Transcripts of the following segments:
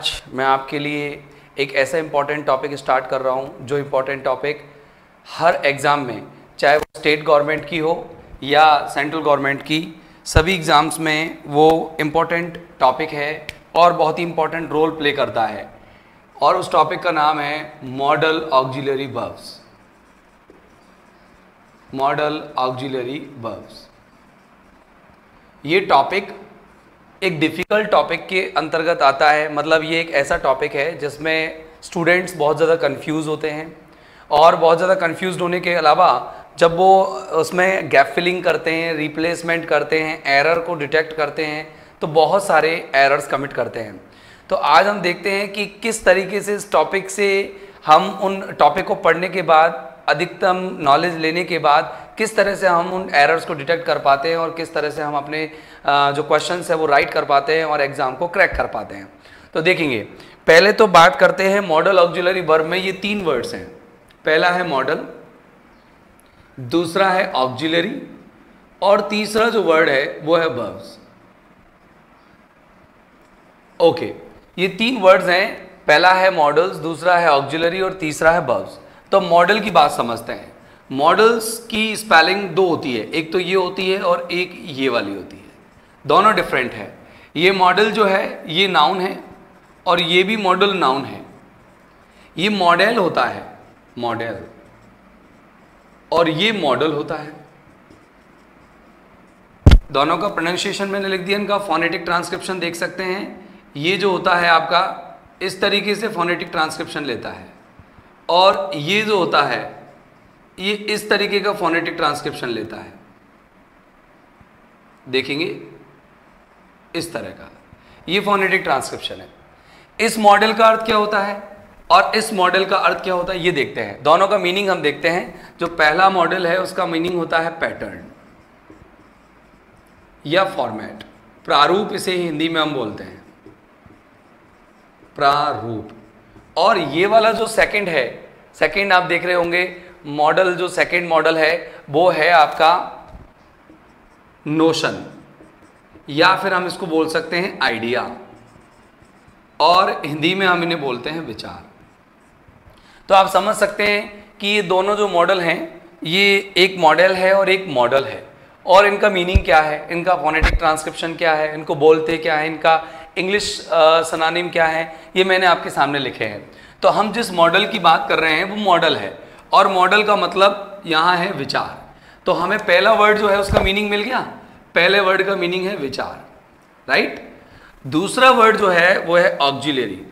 आज मैं आपके लिए एक ऐसा इम्पॉर्टेंट टॉपिक स्टार्ट कर रहा हूँ जो इम्पॉर्टेंट टॉपिक हर एग्ज़ाम में, चाहे वो स्टेट गवर्नमेंट की हो या सेंट्रल गवर्नमेंट की, सभी एग्ज़ाम्स में वो इम्पॉर्टेंट टॉपिक है और बहुत ही इम्पॉर्टेंट रोल प्ले करता है। और उस टॉपिक का नाम है model auxiliary verbs. Modal auxiliary verbs. ये टॉपिक एक डिफ़िकल्ट टॉपिक के अंतर्गत आता है। मतलब ये एक ऐसा टॉपिक है जिसमें स्टूडेंट्स बहुत ज़्यादा कंफ्यूज होते हैं और बहुत ज़्यादा कंफ्यूज होने के अलावा जब वो उसमें गैप फिलिंग करते हैं, रिप्लेसमेंट करते हैं, एरर को डिटेक्ट करते हैं तो बहुत सारे एरर्स कमिट करते हैं। तो आज हम देखते हैं कि किस तरीके से इस टॉपिक से हम उन टॉपिक को पढ़ने के बाद, अधिकतम नॉलेज लेने के बाद, किस तरह से हम उन एरर्स को डिटेक्ट कर पाते हैं और किस तरह से हम अपने जो क्वेश्चंस है वो राइट कर पाते हैं और एग्जाम को क्रैक कर पाते हैं। तो देखेंगे, पहले तो बात करते हैं मॉडल ऑक्सिलरी वर्ब में ये तीन वर्ड्स हैं। पहला है मॉडल, दूसरा है ऑक्सिलरी और तीसरा जो वर्ड है वो है वर्ब्स। ओके, ये तीन वर्ड्स हैं। पहला है मॉडल्स, दूसरा है ऑक्सिलरी और तीसरा है वर्ब्स। तो मॉडल की बात समझते हैं। मॉडल्स की स्पेलिंग दो होती है, एक तो ये होती है और एक ये वाली होती है, दोनों डिफरेंट है। ये मॉडल जो है ये नाउन है और ये भी मॉडल नाउन है। ये मॉडल होता है, मॉडल, और ये मॉडल होता है। दोनों का प्रोनाउंसिएशन मैंने लिख दिया, इनका फोनेटिक ट्रांसक्रिप्शन देख सकते हैं। ये जो होता है आपका इस तरीके से फोनेटिक ट्रांसक्रिप्शन लेता है और ये जो होता है ये इस तरीके का फोनेटिक ट्रांसक्रिप्शन लेता है। देखेंगे इस तरह का, ये फोनेटिक ट्रांसक्रिप्शन है। इस मॉडल का अर्थ क्या होता है और इस मॉडल का अर्थ क्या होता है ये देखते हैं। दोनों का मीनिंग हम देखते हैं। जो पहला मॉडल है उसका मीनिंग होता है पैटर्न या फॉर्मेट, प्रारूप इसे हिंदी में हम बोलते हैं, प्रारूप। और ये वाला जो सेकंड है, सेकंड आप देख रहे होंगे मॉडल, जो सेकंड मॉडल है वो है आपका नोशन, या फिर हम इसको बोल सकते हैं आइडिया, और हिंदी में हम इन्हें बोलते हैं विचार। तो आप समझ सकते हैं कि ये दोनों जो मॉडल हैं ये एक मॉडल है और एक मॉडल है, और इनका मीनिंग क्या है, इनका फोनेटिक ट्रांसक्रिप्शन क्या है, इनको बोलते क्या है, इनका इंग्लिश सिनोनिम क्या है, ये मैंने आपके सामने लिखे हैं। तो हम जिस मॉडल की बात कर रहे हैं वो मॉडल है, और मॉडल का मतलब यहाँ है विचार। तो हमें पहला वर्ड जो है उसका मीनिंग मिल गया। पहले वर्ड का मीनिंग है विचार, राइट। दूसरा वर्ड जो है वो है ऑक्सिलरी।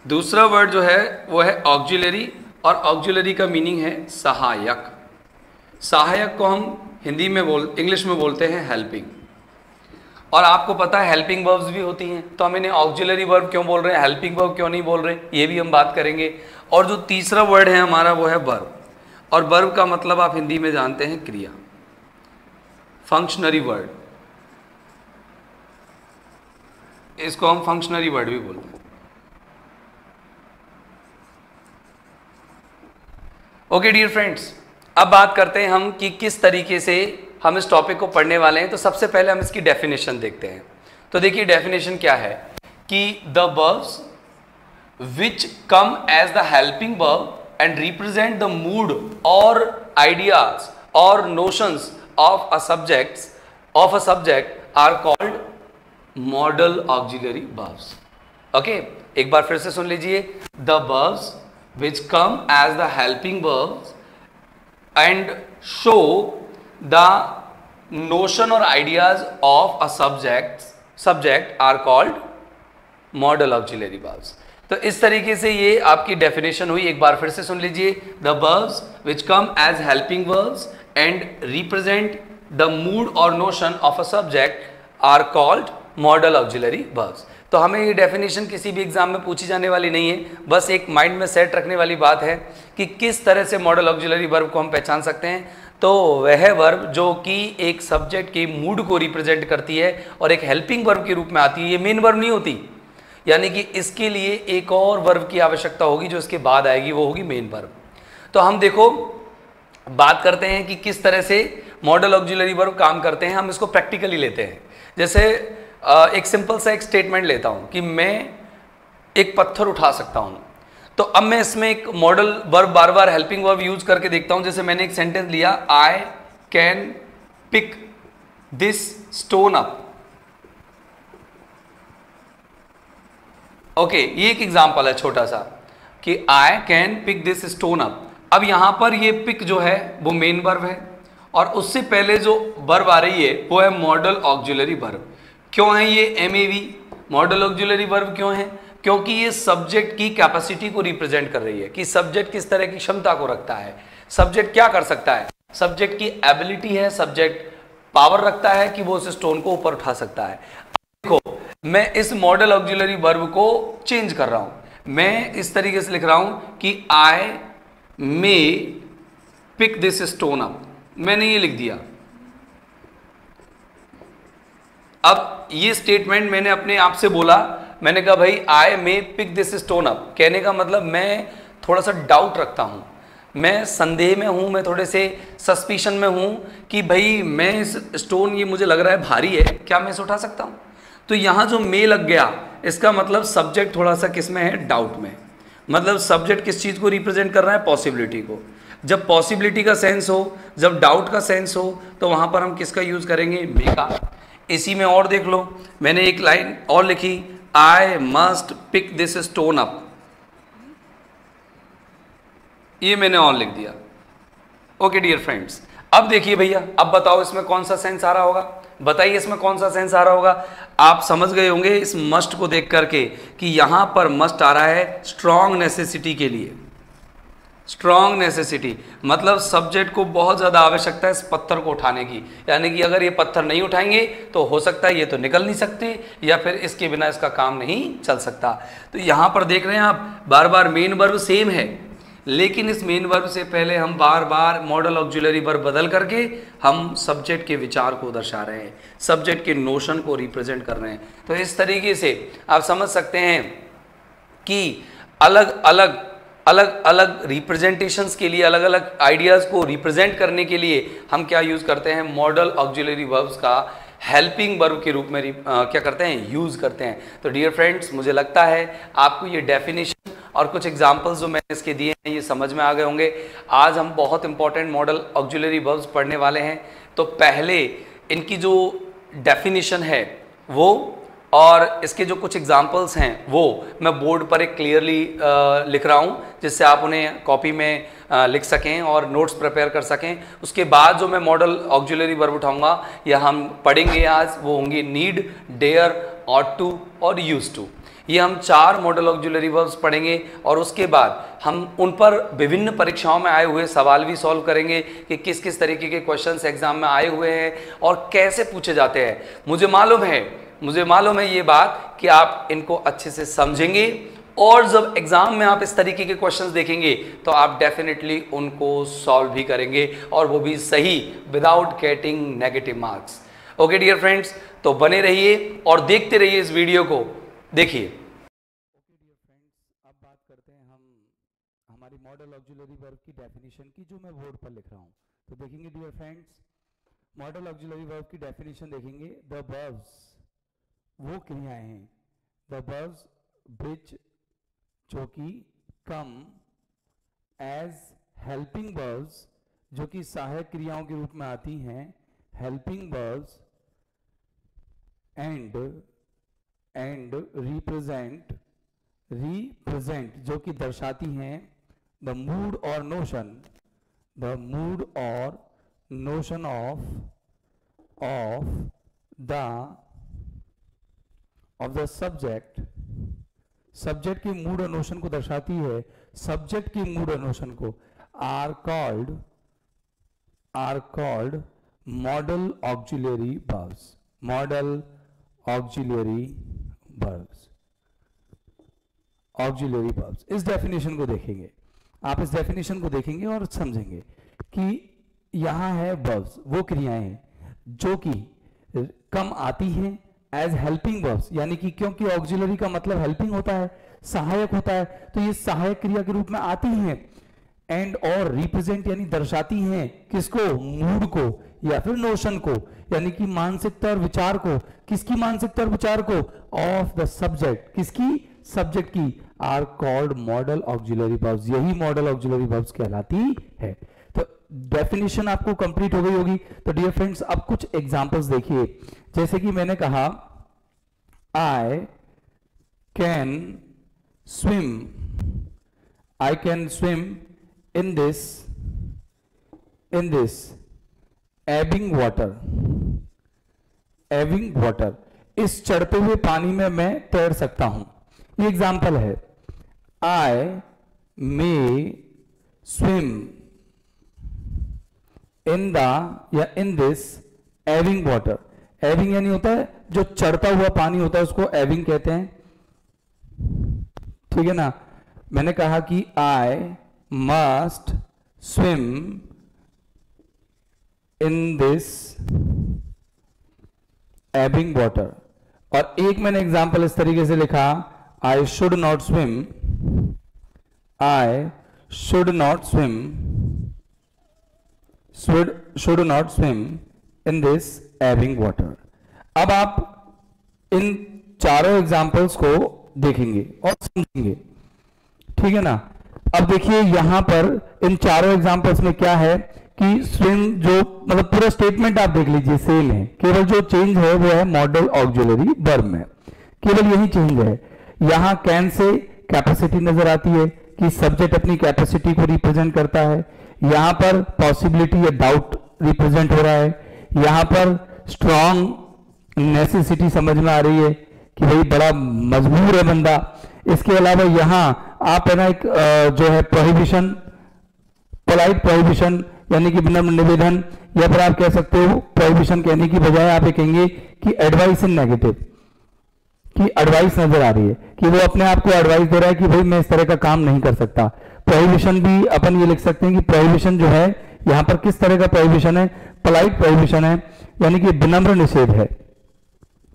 दूसरा वर्ड जो है वो है ऑक्सिलरी, और ऑक्सिलरी का मीनिंग है सहायक। सहायक को हम हिंदी में इंग्लिश में बोलते हैं हेल्पिंग। और आपको पता है हेल्पिंग वर्ब्स भी होती हैं, तो हम इन्हें ऑक्सिलरी वर्ब क्यों बोल रहे हैं, हेल्पिंग वर्ब क्यों नहीं बोल रहे, ये भी हम बात करेंगे। और जो तीसरा वर्ड है हमारा वो है वर्ब, और वर्ब का मतलब आप हिंदी में जानते हैं क्रिया, फंक्शनरी वर्ड, इसको हम फंक्शनरी वर्ड भी बोलते हैं। ओके डियर फ्रेंड्स, अब बात करते हैं हम कि किस तरीके से हम इस टॉपिक को पढ़ने वाले हैं। तो सबसे पहले हम इसकी डेफिनेशन देखते हैं। तो देखिए डेफिनेशन क्या है कि the verbs which come as the helping verb and represent the mood और आइडियाज और notions of a subject are called modal auxiliary verbs. Okay, एक बार फिर से सुन लीजिए। The verbs which come as the helping verbs and show the notion or ideas of a subject are called model auxiliary verbs। तो इस तरीके से ये आपकी डेफिनेशन हुई। एक बार फिर से सुन लीजिए। the verbs which come as helping verbs and represent the mood or notion of a subject are called model auxiliary verbs। तो हमें ये डेफिनेशन किसी भी एग्जाम में पूछी जाने वाली नहीं है, बस एक माइंड में सेट रखने वाली बात है कि किस तरह से मॉडल ऑक्सिलरी वर्ब को हम पहचान सकते हैं। तो वह वर्ब जो कि एक सब्जेक्ट के मूड को रिप्रेजेंट करती है और एक हेल्पिंग वर्ब के रूप में आती है, ये मेन वर्ब नहीं होती, यानी कि इसके लिए एक और वर्ब की आवश्यकता होगी जो इसके बाद आएगी, वो होगी मेन वर्ब। तो हम देखो बात करते हैं कि किस तरह से मॉडल ऑक्सिलरी वर्ब काम करते हैं। हम इसको प्रैक्टिकली लेते हैं। जैसे एक सिंपल सा एक स्टेटमेंट लेता हूं कि मैं एक पत्थर उठा सकता हूं, तो अब मैं इसमें एक मॉडल वर्ब बार बार हेल्पिंग वर्ब यूज करके देखता हूं। जैसे मैंने एक सेंटेंस लिया, I can pick this stone up. Okay, ये एक एग्जांपल है छोटा सा कि I can pick this stone up. अब यहां पर ये पिक जो है वो मेन वर्ब है और उससे पहले जो वर्ब आ रही है वो है मॉडल ऑक्सिलरी वर्ब। क्यों है ये MAV मॉडल ऑक्सिलरी वर्ब? क्यों है? क्योंकि ये सब्जेक्ट की कैपेसिटी को रिप्रेजेंट कर रही है कि सब्जेक्ट किस तरह की क्षमता को रखता है, सब्जेक्ट क्या कर सकता है, सब्जेक्ट की एबिलिटी है, सब्जेक्ट पावर रखता है कि वो उस स्टोन को ऊपर उठा सकता है। देखो, मैं इस मॉडल ऑक्सिलरी वर्ब को चेंज कर रहा हूं, मैं इस तरीके से लिख रहा हूं कि आई मे पिक दिस स्टोन अप। मैंने ये लिख दिया। अब ये स्टेटमेंट मैंने अपने आप से बोला, मैंने कहा भाई आई मे पिक दिस स्टोन अप। कहने का मतलब मैं थोड़ा सा डाउट रखता हूं, मैं संदेह में हूं, मैं थोड़े से सस्पिशन में हूं कि भाई मैं इस स्टोन, ये मुझे लग रहा है भारी है, क्या मैं इसे उठा सकता हूं? तो यहां जो मे लग गया, इसका मतलब सब्जेक्ट थोड़ा सा किस में है? डाउट में। मतलब सब्जेक्ट किस चीज को रिप्रेजेंट कर रहा है? पॉसिबिलिटी को। जब पॉसिबिलिटी का सेंस हो, जब डाउट का सेंस हो, तो वहां पर हम किसका यूज करेंगे? मे का। इसी में और देख लो, मैंने एक लाइन और लिखी, I must pick this stone up. ये मैंने और लिख दिया। ओके डियर फ्रेंड्स, अब देखिए भैया, अब बताओ इसमें कौन सा सेंस आ रहा होगा? बताइए इसमें कौन सा सेंस आ रहा होगा? आप समझ गए होंगे इस मस्ट को देख करके कि यहां पर मस्ट आ रहा है स्ट्रॉन्ग नेसेसिटी के लिए। स्ट्रॉन्ग नेसेसिटी मतलब सब्जेक्ट को बहुत ज़्यादा आवश्यकता है इस पत्थर को उठाने की, यानी कि अगर ये पत्थर नहीं उठाएंगे तो हो सकता है ये तो निकल नहीं सकते, या फिर इसके बिना इसका काम नहीं चल सकता। तो यहाँ पर देख रहे हैं आप, बार बार मेन वर्ब सेम है, लेकिन इस मेन वर्ब से पहले हम बार बार मॉडल ऑक्सिलरी वर्ब बदल करके हम सब्जेक्ट के विचार को दर्शा रहे हैं, सब्जेक्ट के नोशन को रिप्रेजेंट कर रहे हैं। तो इस तरीके से आप समझ सकते हैं कि अलग अलग रिप्रेजेंटेशंस के लिए, अलग अलग आइडियाज़ को रिप्रेजेंट करने के लिए हम क्या यूज़ करते हैं? मॉडल ऑक्सिलरी वर्ब्स का हेल्पिंग वर्ब के रूप में क्या करते हैं? यूज़ करते हैं। तो डियर फ्रेंड्स, मुझे लगता है आपको ये डेफिनेशन और कुछ एग्जांपल्स जो मैंने इसके दिए हैं ये समझ में आ गए होंगे। आज हम बहुत इंपॉर्टेंट मॉडल ऑक्सिलरी वर्ब्स पढ़ने वाले हैं। तो पहले इनकी जो डेफिनेशन है वो और इसके जो कुछ एग्जाम्पल्स हैं वो मैं बोर्ड पर एक क्लियरली लिख रहा हूँ, जिससे आप उन्हें कॉपी में लिख सकें और नोट्स प्रिपेयर कर सकें। उसके बाद जो मैं मॉडल ऑक्सिलरी वर्ब उठाऊंगा या हम पढ़ेंगे आज, वो होंगे नीड, डेयर, ऑट टू और यूज टू। ये हम 4 मॉडल ऑक्सिलरी वर्ब्स पढ़ेंगे और उसके बाद हम उन पर विभिन्न परीक्षाओं में आए हुए सवाल भी सॉल्व करेंगे कि किस किस तरीके के क्वेश्चंस एग्जाम में आए हुए हैं और कैसे पूछे जाते हैं। मुझे मालूम है ये बात कि आप इनको अच्छे से समझेंगे और जब एग्जाम में आप इस तरीके के क्वेश्चंस देखेंगे तो आप डेफिनेटली उनको सॉल्व भी करेंगे और वो भी सही, without getting negative marks. Okay dear friends, तो बने रहिए और देखते रहिए इस वीडियो को। देखिए, ओके डियर फ्रेंड्स, अब बात करते हैं हम हमारी मॉडल ऑक्सिलरी वर्ब की डेफिनेशन की, जो मैं बोर्ड पर लिख रहा हूँ। तो देखेंगे dear friends, modal auxiliary verb की डेफिनेशन देखेंगे। द वर्ब्स, वो क्रियाएं हैं, द वर्ब्स विच, जो कि कम एज हेल्पिंग वर्ब्स, जो कि सहायक क्रियाओं के रूप में आती हैं, हेल्पिंग वर्ब्स एंड रिप्रेजेंट, जो कि दर्शाती हैं द मूड और notion, of the subject, subject के मूड और नोशन को दर्शाती है, सब्जेक्ट के मूड और नोशन को, are called modal auxiliary verbs, modal auxiliary verbs. इस डेफिनेशन को देखेंगे, आप इस डेफिनेशन को देखेंगे और समझेंगे कि यहां है वर्ब्स, वो क्रियाएं हैं जो कि कम आती हैं एज हेल्पिंग वर्ब्स, यानी कि क्योंकि ऑक्सिलरी का मतलब हेल्पिंग होता है, सहायक होता है, तो ये सहायक क्रिया के रूप में आती हैं, एंड और रिप्रेजेंट यानी दर्शाती हैं किसको? मूड को, या फिर नोशन को, यानी कि मानसिकता और विचार को, किसकी मानसिकता और विचार को, ऑफ द सब्जेक्ट, किसकी, सब्जेक्ट की, are called modal auxiliary verbs, यही मॉडल ऑक्सिलरी वर्ब्स कहलाती है। तो डेफिनेशन आपको कंप्लीट हो गई होगी। तो डियर फ्रेंड्स अब कुछ एग्जांपल्स देखिए, जैसे कि मैंने कहा I can swim, I can swim in this Ebbing water, Ebbing water, इस चढ़ते हुए पानी में मैं तैर सकता हूं, ये एग्जाम्पल है। आई मे स्विम इन द या in this Ebbing water, Ebbing यानी होता है जो चढ़ता हुआ पानी होता है उसको एबिंग कहते हैं, ठीक है ना। मैंने कहा कि I must swim in this Ebbing water, और एक मैंने एग्जाम्पल इस तरीके से लिखा, I should not swim, I should not swim, should not swim in this Ebbing water. अब आप इन चारों एग्जाम्पल्स को देखेंगे और समझेंगे, ठीक है ना। अब देखिए यहां पर इन चारों एग्जाम्पल्स में क्या है कि स्विम, जो मतलब पूरा स्टेटमेंट आप देख लीजिए सेम है, केवल जो चेंज है वो है मॉडल ऑक्सिलरी वर्ब में, केवल यही चेंज है। यहां कैन से कैपेसिटी नजर आती है कि सब्जेक्ट अपनी कैपेसिटी को रिप्रेजेंट करता है, यहां पर पॉसिबिलिटी या डाउट रिप्रेजेंट हो रहा है, यहां पर स्ट्रॉन्ग नेसेसिटी समझ में आ रही है कि भाई बड़ा मजबूर है बंदा। इसके अलावा यहां आप है ना एक जो है प्रोहिबिशन, पोलाइट प्रोहिबिशन यानी कि विनम्र निवेदन, या फिर आप कह सकते हो प्रोहिबिशन कहने की बजाय आप ये कहेंगे कि एडवाइस इन नेगेटिव, कि एडवाइस नजर आ रही है कि वो अपने आप को एडवाइस दे रहा है कि भाई मैं इस तरह का काम नहीं कर सकता। प्रोहिबिशन भी अपन ये लिख सकते हैं कि प्रोहिबिशन जो है यहां पर किस तरह का प्रोहिबिशन है, पोलाइट प्रोहिबिशन है, यानी कि विनम्र निषेध है।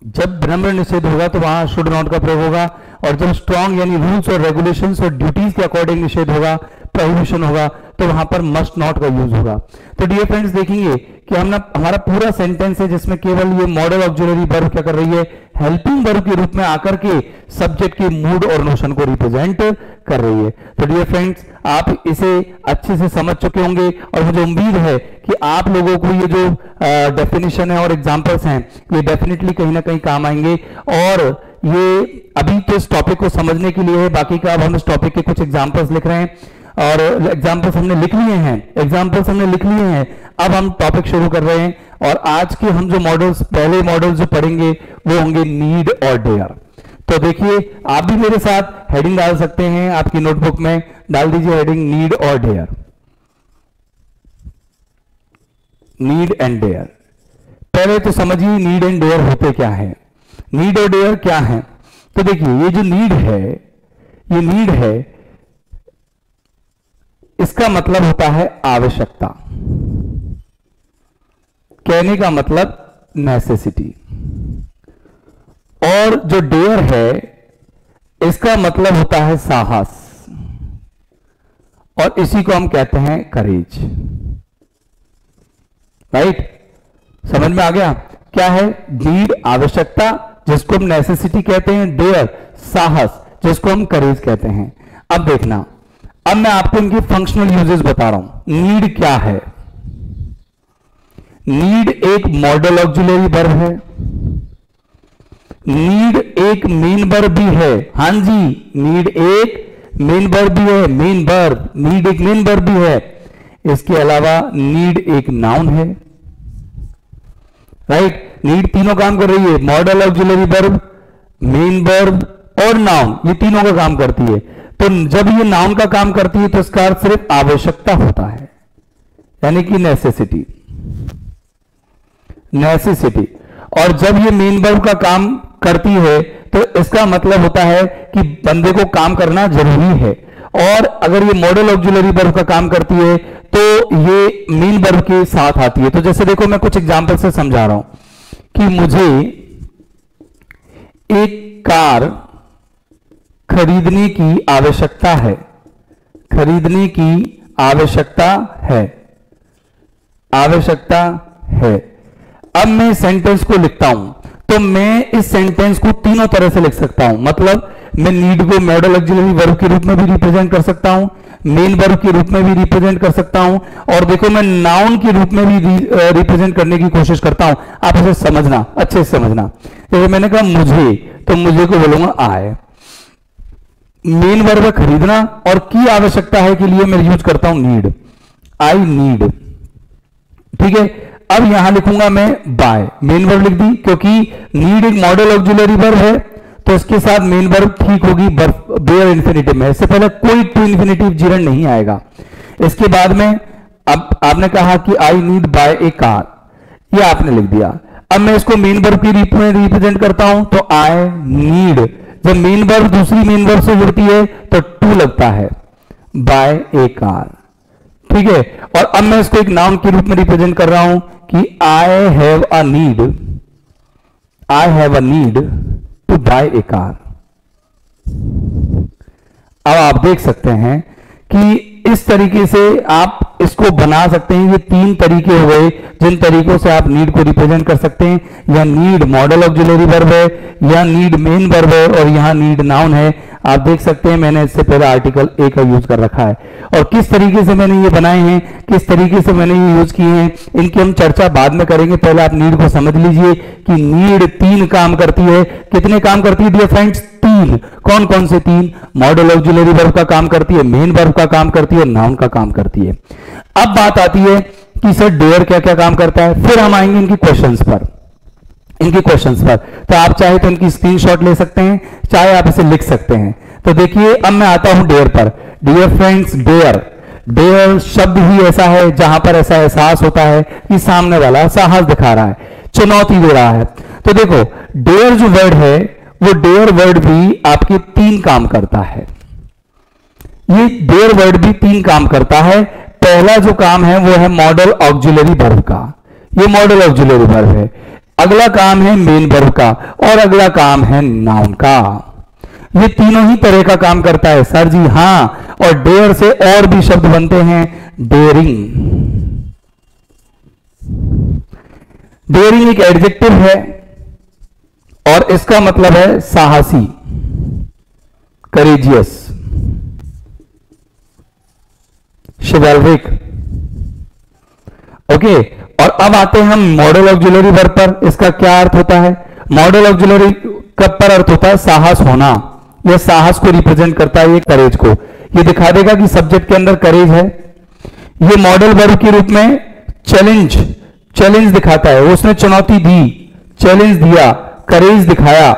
जब विनम्र निषेध होगा तो वहां शुड नॉट का प्रयोग होगा, और जब स्ट्रॉन्ग यानी रूल्स और रेगुलेशंस और ड्यूटीज के अकॉर्डिंग निषेध होगा, प्रोहिबिशन होगा, तो वहां पर मस्ट नॉट का यूज होगा। तो डियर फ्रेंड्स देखेंगे कि हमारा पूरा सेंटेंस है जिसमें केवल ये मॉडल ऑक्सिलरी वर्ब क्या कर रही है, हेल्पिंग वर्ब के रूप में आकर के सब्जेक्ट के मूड और नोशन को रिप्रेजेंट कर रही है। तो डियर फ्रेंड्स आप इसे अच्छे से समझ चुके होंगे, और मुझे उम्मीद है कि आप लोगों को ये जो डेफिनेशन है और एग्जांपल्स हैं ये डेफिनेटली कहीं ना कहीं काम आएंगे। और ये अभी तो इस टॉपिक को समझने के लिए है, बाकी का अब हम इस टॉपिक के कुछ एग्जांपल्स लिख रहे हैं, और एग्जांपल्स हमने लिख लिए हैं, अब हम टॉपिक शुरू कर रहे हैं। और आज के हम जो मॉडल्स, पहले मॉडल्स जो पढ़ेंगे वो होंगे नीड और डेयर। तो देखिए आप भी मेरे साथ हेडिंग डाल सकते हैं, आपकी नोटबुक में डाल दीजिए हेडिंग नीड और डेयर, नीड एंड डेयर। पहले तो समझिए नीड एंड डेयर होते क्या है, नीड और डेयर क्या है। तो देखिए ये जो नीड है इसका मतलब होता है आवश्यकता, कहने का मतलब नेसेसिटी, और जो डेयर है इसका मतलब होता है साहस, और इसी को हम कहते हैं करेज। राइट, समझ में आ गया क्या है? नीड आवश्यकता जिसको हम नेसेसिटी कहते हैं, डेयर साहस जिसको हम करेज कहते हैं। अब देखना, अब मैं आपको इनके फंक्शनल यूजेस बता रहा हूं। नीड क्या है? नीड एक मॉडल ऑक्सिलरी वर्ब है, नीड एक मेन वर्ब भी है। हां जी, नीड एक मेन वर्ब भी है, मेन वर्ब, नीड एक मेन वर्ब भी है। इसके अलावा नीड एक नाउन है। राइट, नीड तीनों काम कर रही है, model auxiliary verb, main verb और नाउन, ये तीनों का काम करती है। तो जब ये नाउन का काम करती है तो इसका अर्थ सिर्फ आवश्यकता होता है, यानी कि नेसेसिटी। और जब ये मेन वर्ब का काम करती है तो इसका मतलब होता है कि बंदे को काम करना जरूरी है। और अगर ये मॉडल ऑक्सिलरी वर्ब का काम करती है तो ये मेन वर्ब के साथ आती है। तो जैसे देखो, मैं कुछ एग्जांपल से समझा रहा हूं कि मुझे एक कार खरीदने की आवश्यकता है, है। अब मैं सेंटेंस को लिखता हूं तो मैं इस सेंटेंस को तीनों तरह से लिख सकता हूं। मतलब मैं नीड को मॉडल ऑक्सिलरी वर्ब के रूप में भी रिप्रेजेंट कर सकता हूं, मेन वर्ब के रूप में भी रिप्रेजेंट कर सकता हूं, और देखो मैं नाउन के रूप में भी रिप्रेजेंट करने की कोशिश करता हूं। आप इसे समझना, अच्छे से समझना। जैसे मैंने कहा मुझे, तो मुझे को बोलूंगा आए। मेन वर्ब है खरीदना, और की आवश्यकता है के लिए मैं यूज करता हूं नीड, आई नीड। ठीक है, अब यहां लिखूंगा मैं बाय, मेन वर्ब लिख दी, क्योंकि नीड एक मॉडल ऑक्सिलरी वर्ब है तो इसके साथ मेन वर्ब ठीक होगी बेयर इन्फिनिटिव में। इससे पहले कोई टू इन्फिनिटिव जीरन नहीं आएगा। इसके बाद में अब आपने कहा कि I need bye a car, ये आपने लिख दिया। अब मैं इसको मेन वर्ब के रूप में रिप्रेजेंट करता हूं तो आई नीड, जब मेन वर्ब दूसरी मेन वर्ब से जुड़ती है तो टू लगता है, बाय ए कार। ठीक है, और अब मैं इसको एक नाउन के रूप में रिप्रेजेंट कर रहा हूं कि I have a need, I have a need to buy a car. अब आप देख सकते हैं कि इस तरीके से आप इसको बना सकते हैं। ये तीन तरीके हो गए जिन तरीकों से आप नीड को रिप्रेजेंट कर सकते हैं। या नीड मॉडल ऑक्सिलरी वर्ब है, या नीड मेन वर्ब है, और यहां नीड नाउन है। आप देख सकते हैं मैंने इससे पहले आर्टिकल ए का यूज कर रखा है, और किस तरीके से मैंने ये बनाए हैं, किस तरीके से मैंने ये यूज किए हैं, इनकी हम चर्चा बाद में करेंगे। पहले आप नीड को समझ लीजिए कि नीड तीन काम करती है। कितने काम करती है डियर फ्रेंड्स? तीन। कौन कौन से तीन? मॉडल ऑक्सिलरी वर्ब का काम करती है, मेन वर्ब का काम करती है, नाउन का काम करती है। अब बात आती है कि सर डेयर क्या क्या काम करता है। फिर हम आएंगे इनकी क्वेश्चंस पर, इनके क्वेश्चंस पर। तो आप चाहे तो इनकी स्क्रीनशॉट ले सकते हैं, चाहे आप इसे लिख सकते हैं। तो देखिए अब मैं आता हूं डेयर पर। डियर फ्रेंड्स, डेयर, डेयर शब्द ही ऐसा है जहां पर ऐसा एहसास होता है कि सामने वाला साहस दिखा रहा है, चुनौती दे रहा है। तो देखो डेयर जो वर्ड है वो डेयर वर्ड भी आपके तीन काम करता है। ये डेयर वर्ड भी तीन काम करता है। पहला जो काम है वो है मॉडल ऑक्सिलरी वर्ब का, ये मॉडल ऑक्सिलरी वर्ब है। अगला काम है मेन वर्ब का, और अगला काम है नाउन का। ये तीनों ही तरह का काम करता है सर जी। हां, और डेयर से और भी शब्द बनते हैं, डेयरिंग। डेयरिंग एक एडजेक्टिव है और इसका मतलब है साहसी, करेजियस, शिवैल्रिक। ओके, और अब आते हैं हम मॉडल ऑक्सिलरी वर्ब पर। इसका क्या अर्थ होता है? मॉडल ऑक्सिलरी का पर अर्थ होता है साहस होना। यह साहस को रिप्रेजेंट करता है, ये करेज को। ये दिखा देगा कि सब्जेक्ट के अंदर करेज है। ये मॉडल वर्ब के रूप में चैलेंज, चैलेंज दिखाता है। उसने चुनौती दी, चैलेंज दिया, करेज दिखाया,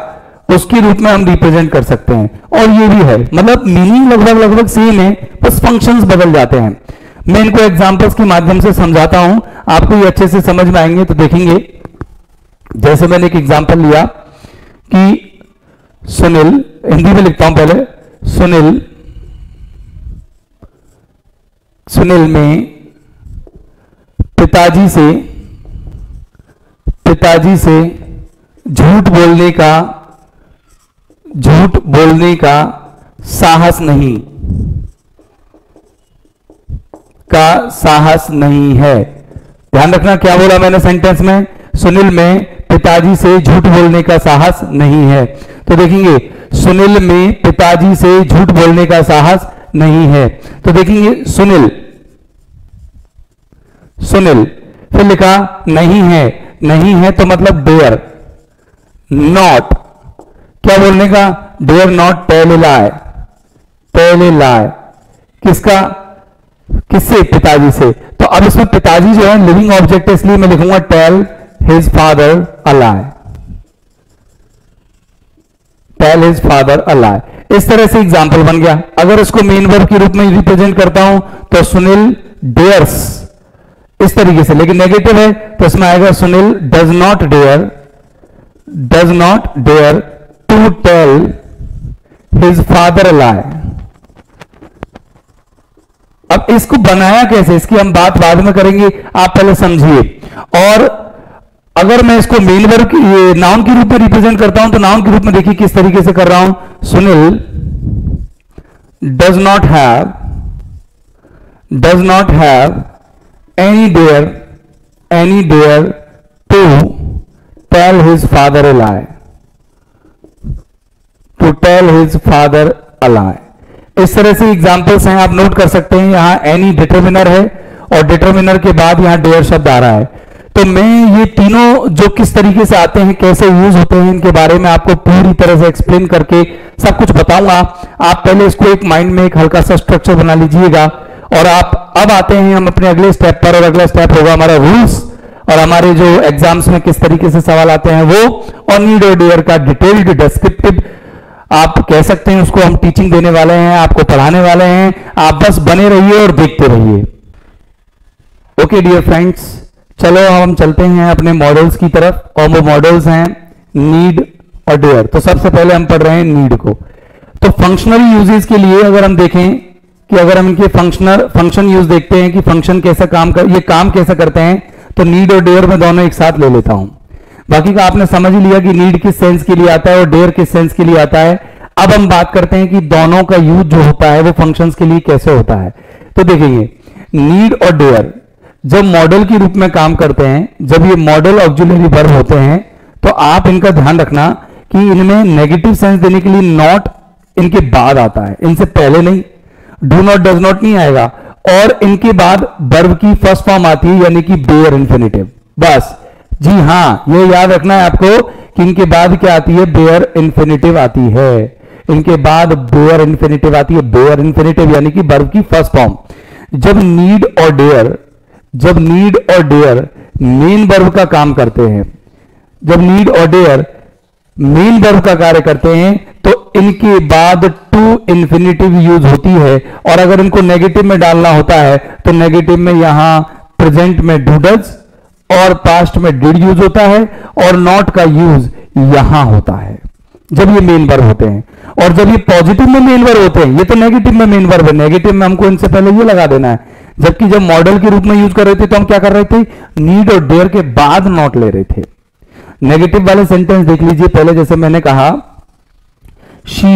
उसके रूप में हम रिप्रेजेंट कर सकते हैं। और ये भी है, मतलब मीनिंग लगभग सेम है, बस फंक्शंस बदल जाते हैं। मैं इनको एग्जांपल्स के माध्यम से समझाता हूं, आपको ये अच्छे से समझ में आएंगे। तो देखेंगे, जैसे मैंने एक एग्जांपल लिया कि सुनील, हिंदी में लिखता हूं पहले, सुनील, सुनील में पिताजी से झूठ बोलने का साहस नहीं है। ध्यान रखना क्या बोला मैंने सेंटेंस में, सुनील में पिताजी से झूठ बोलने का साहस नहीं है। तो देखेंगे सुनील में पिताजी से झूठ बोलने का साहस नहीं है। तो देखेंगे सुनील, सुनील, फिर लिखा नहीं है, नहीं है तो मतलब डेयर नॉट, क्या बोलने का? डेयर नॉट टेल लाए, टेल लाए। किसका? किससे? पिताजी से। तो अब इसमें पिताजी जो है लिविंग ऑब्जेक्ट है, इसलिए मैं लिखूंगा tell his father a lie, tell his father a lie. इस तरह से एग्जाम्पल बन गया। अगर इसको मेन वर्ब के रूप में रिप्रेजेंट करता हूं तो सुनील डेयर्स, इस तरीके से। लेकिन नेगेटिव है तो इसमें आएगा Sunil does not dare to tell his father a lie. अब इसको बनाया कैसे, इसकी हम बात बाद में करेंगे, आप पहले समझिए। और अगर मैं इसको मेन वर्ब की नाउन के रूप में रिप्रेजेंट करता हूं तो नाउन के रूप में देखिए किस तरीके से कर रहा हूं। Sunil does not have any any dare to tell his father a lie, to tell his father a lie. इस तरह से एग्जाम्पल्स हैं, आप नोट कर सकते हैं. यहां एनी डिटर्मिनर है और डिटर्मिनर के बाद यहां डेयर शब्द आ रहा है. तो मैं ये तीनों जो किस तरीके से आते हैं, कैसे यूज होते हैं, इनके बारे में आपको पूरी तरह से एक्सप्लेन करके सब कुछ बताऊंगा. आप पहले इसको एक माइंड में एक हल्का सा स्ट्रक्चर बना लीजिएगा. और आप अब आते हैं हम अपने अगले स्टेप पर, और अगला स्टेप होगा हमारा रूल्स और हमारे जो एग्जाम्स में किस तरीके से सवाल आते हैं वो, और नीड और डेयर का डिटेल्ड डिस्क्रिप्टिव आप कह सकते हैं, उसको हम टीचिंग देने वाले हैं, आपको पढ़ाने वाले हैं. आप बस बने रहिए और देखते रहिए. ओके डियर फ्रेंड्स, चलो हम चलते हैं अपने मॉडल्स की तरफ. और वो मॉडल्स हैं नीड और डेयर. तो सबसे पहले हम पढ़ रहे हैं नीड को. तो फंक्शनल यूजेस के लिए अगर हम देखें कि अगर हम इनके फंक्शन यूज देखते हैं कि फंक्शन कैसा ये काम कैसा करते हैं, तो नीड और डेयर में दोनों एक साथ ले लेता हूं. बाकी का आपने समझ ही लिया कि नीड किस सेंस के लिए आता है और डेयर किस सेंस के लिए आता है. अब हम बात करते हैं कि दोनों का यूज जो होता है वो फंक्शंस के लिए कैसे होता है. तो देखेंगे नीड और डेयर जब मॉडल के रूप में काम करते हैं, जब ये मॉडल ऑक्सिलरी वर्ब होते हैं, तो आप इनका ध्यान रखना कि इनमें नेगेटिव सेंस देने के लिए नॉट इनके बाद आता है, इनसे पहले नहीं. डू नॉट डज नॉट नहीं आएगा. और इनके बाद वर्ब की फर्स्ट फॉर्म आती है, यानी कि बेयर इन्फिनिटिव. बस जी हां, ये याद रखना है आपको कि इनके बाद क्या आती है, बेयर इन्फिनिटिव आती है. इनके बाद बेयर इन्फिनिटिव आती है. बेयर इन्फिनिटिव यानी कि वर्ब की फर्स्ट फॉर्म. जब नीड और डेयर मेन वर्ब का काम करते हैं, जब नीड और डेयर मेन वर्ब का कार्य करते हैं, तो इनके बाद टू इन्फिनिटिव यूज होती है. और अगर इनको नेगेटिव में डालना होता है तो नेगेटिव में यहां प्रेजेंट में डू डज और पास्ट में डिड यूज होता है, और नॉट का यूज यहां होता है जब ये मेन वर्ब होते हैं. और जब ये पॉजिटिव में मेन वर्ब होते हैं, ये तो नेगेटिव में मेन वर्ब है, नेगेटिव में हमको इनसे पहले ये लगा देना है. जबकि जब मॉडल के रूप में यूज कर रहे थे तो हम क्या कर रहे थे, नीड और डेयर के बाद नॉट ले रहे थे. नेगेटिव वाले सेंटेंस देख लीजिए. पहले जैसे मैंने कहा, she